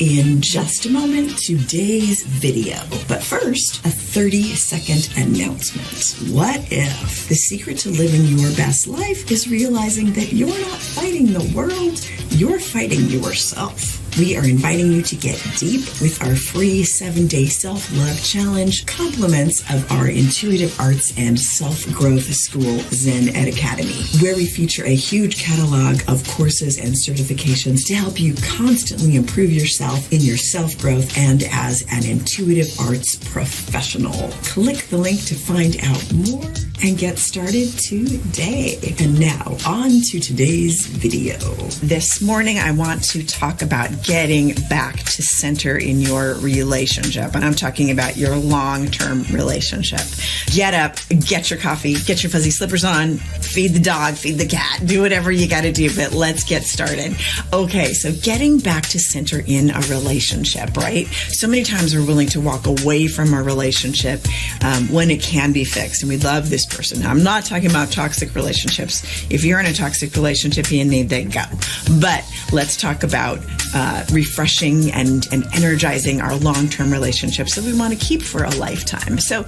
in just a moment today's video. But first, a 30-second announcement. What if the secret to living your best life is realizing that you're not fighting the world, you're fighting yourself? We are inviting you to get deep with our free 7-day self-love challenge, compliments of our intuitive arts and self-growth school, Zen Ed Academy, where we feature a huge catalog of courses and certifications to help you constantly improve yourself in your self-growth and as an intuitive arts professional. Click the link to find out more and get started today. And now, on to today's video. This morning, I want to talk about getting back to center in your relationship. And I'm talking about your long-term relationship. Get up, get your coffee, get your fuzzy slippers on, feed the dog, feed the cat, do whatever you got to do, but let's get started. Okay, so getting back to center in a relationship, right? So many times we're willing to walk away from a relationship when it can be fixed. And we love this person. Now, I'm not talking about toxic relationships. If you're in a toxic relationship, you need to go. But let's talk about refreshing and energizing our long-term relationships that we want to keep for a lifetime. So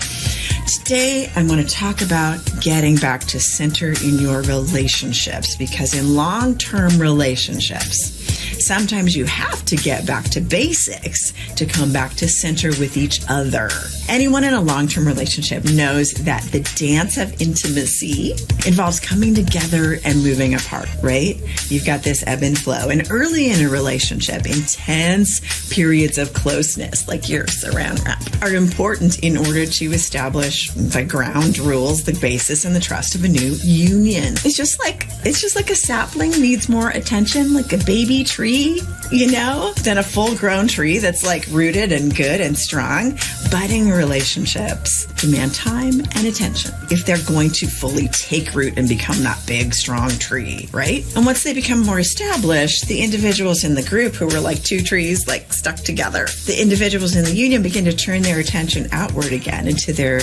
today I'm going to talk about getting back to center in your relationships, because in long-term relationships, sometimes you have to get back to basics to come back to center with each other. Anyone in a long-term relationship knows that the dance of intimacy involves coming together and moving apart, right? You've got this ebb and flow. And early in a relationship, intense periods of closeness, like your saran wrap, are important in order to establish the ground rules, the basis, and the trust of a new union. It's just like a sapling needs more attention, like a baby tree, than a full-grown tree that's like rooted and good and strong. Budding relationships demand time and attention if they're going to fully take root and become that big, strong tree, right? And once they become more established, the individuals in the group who were like two trees, like stuck together, the individuals in the union begin to turn their attention outward again into their,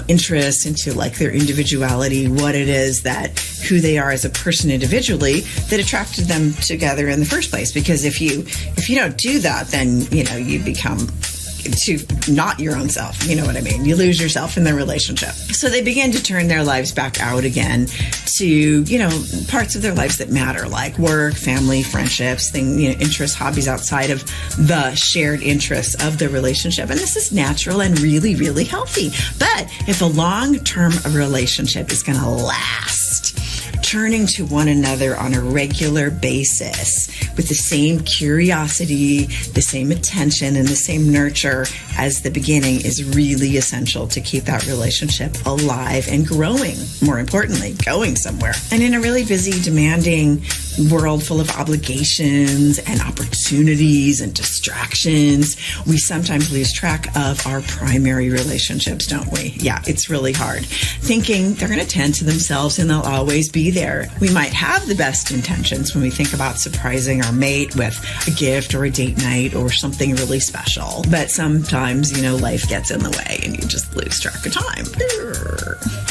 interests, into like their individuality, what it is that who they are as a person individually that attracted them together in the first place. Because if you don't do that, then, you become to not your own self. You know what I mean? You lose yourself in the relationship. So they begin to turn their lives back out again to, parts of their lives that matter, like work, family, friendships, interests, hobbies outside of the shared interests of the relationship. And this is natural and really, really healthy. But if a long-term relationship is going to last, turning to one another on a regular basis with the same curiosity, the same attention, and the same nurture as the beginning is really essential to keep that relationship alive and growing. More importantly, going somewhere. And in a really busy, demanding world full of obligations and opportunities and distractions, we sometimes lose track of our primary relationships, don't we? Yeah, it's really hard. Thinking they're going to tend to themselves and they'll always be there. We might have the best intentions when we think about surprising our mate with a gift or a date night or something really special. But sometimes, life gets in the way and you just lose track of time.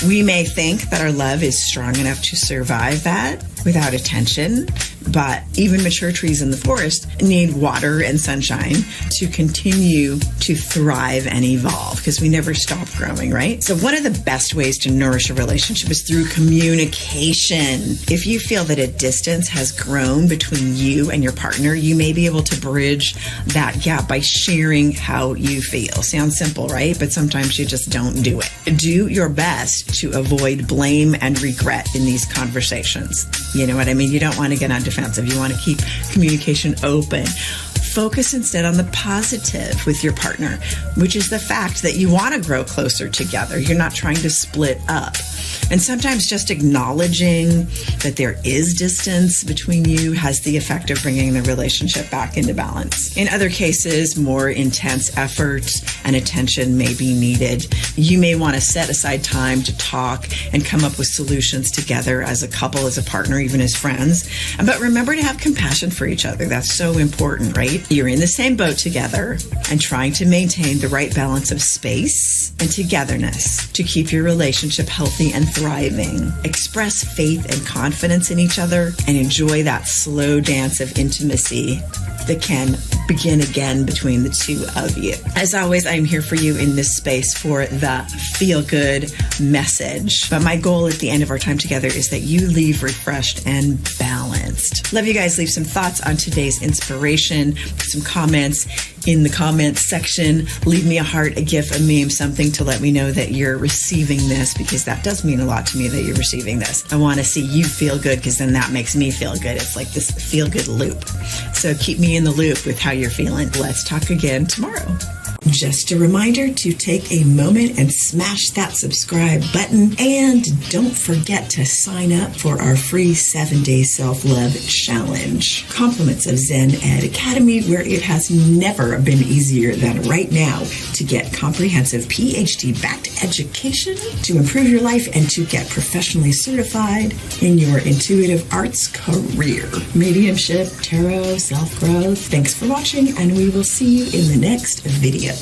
We may think that our love is strong enough to survive that without attention, but even mature trees in the forest need water and sunshine to continue to thrive and evolve, because we never stop growing, right? So one of the best ways to nourish a relationship is through communication. If you feel that a distance has grown between you and your partner, you may be able to bridge that gap by sharing how you feel. Sounds simple, right? But sometimes you just don't do it. Do your best to avoid blame and regret in these conversations. You know what I mean? You don't want to get on defensive. You want to keep communication open. Focus instead on the positive with your partner, which is the fact that you want to grow closer together. You're not trying to split up. And sometimes just acknowledging that there is distance between you has the effect of bringing the relationship back into balance. In other cases, more intense effort and attention may be needed. You may want to set aside time to talk and come up with solutions together as a couple, as a partner, even as friends. But remember to have compassion for each other. That's so important, right? You're in the same boat together and trying to maintain the right balance of space and togetherness to keep your relationship healthy and thriving. Express faith and confidence in each other and enjoy that slow dance of intimacy that can begin again between the two of you. As always, I'm here for you in this space for the feel-good message. But my goal at the end of our time together is that you leave refreshed and balanced. Love you guys. Leave some thoughts on today's inspiration, some comments in the comments section. Leave me a heart, a gif, a meme, something to let me know that you're receiving this, because that does mean a lot to me that you're receiving this. I want to see you feel good, because then that makes me feel good. It's like this feel-good loop. So keep me in the loop with how you're feeling. Let's talk again tomorrow. Just a reminder to take a moment and smash that subscribe button. And don't forget to sign up for our free 7-day self-love challenge. Compliments of Zen Ed Academy, where it has never been easier than right now to get comprehensive PhD-backed education to improve your life and to get professionally certified in your intuitive arts career. Mediumship, tarot, self-growth. Thanks for watching, and we will see you in the next video.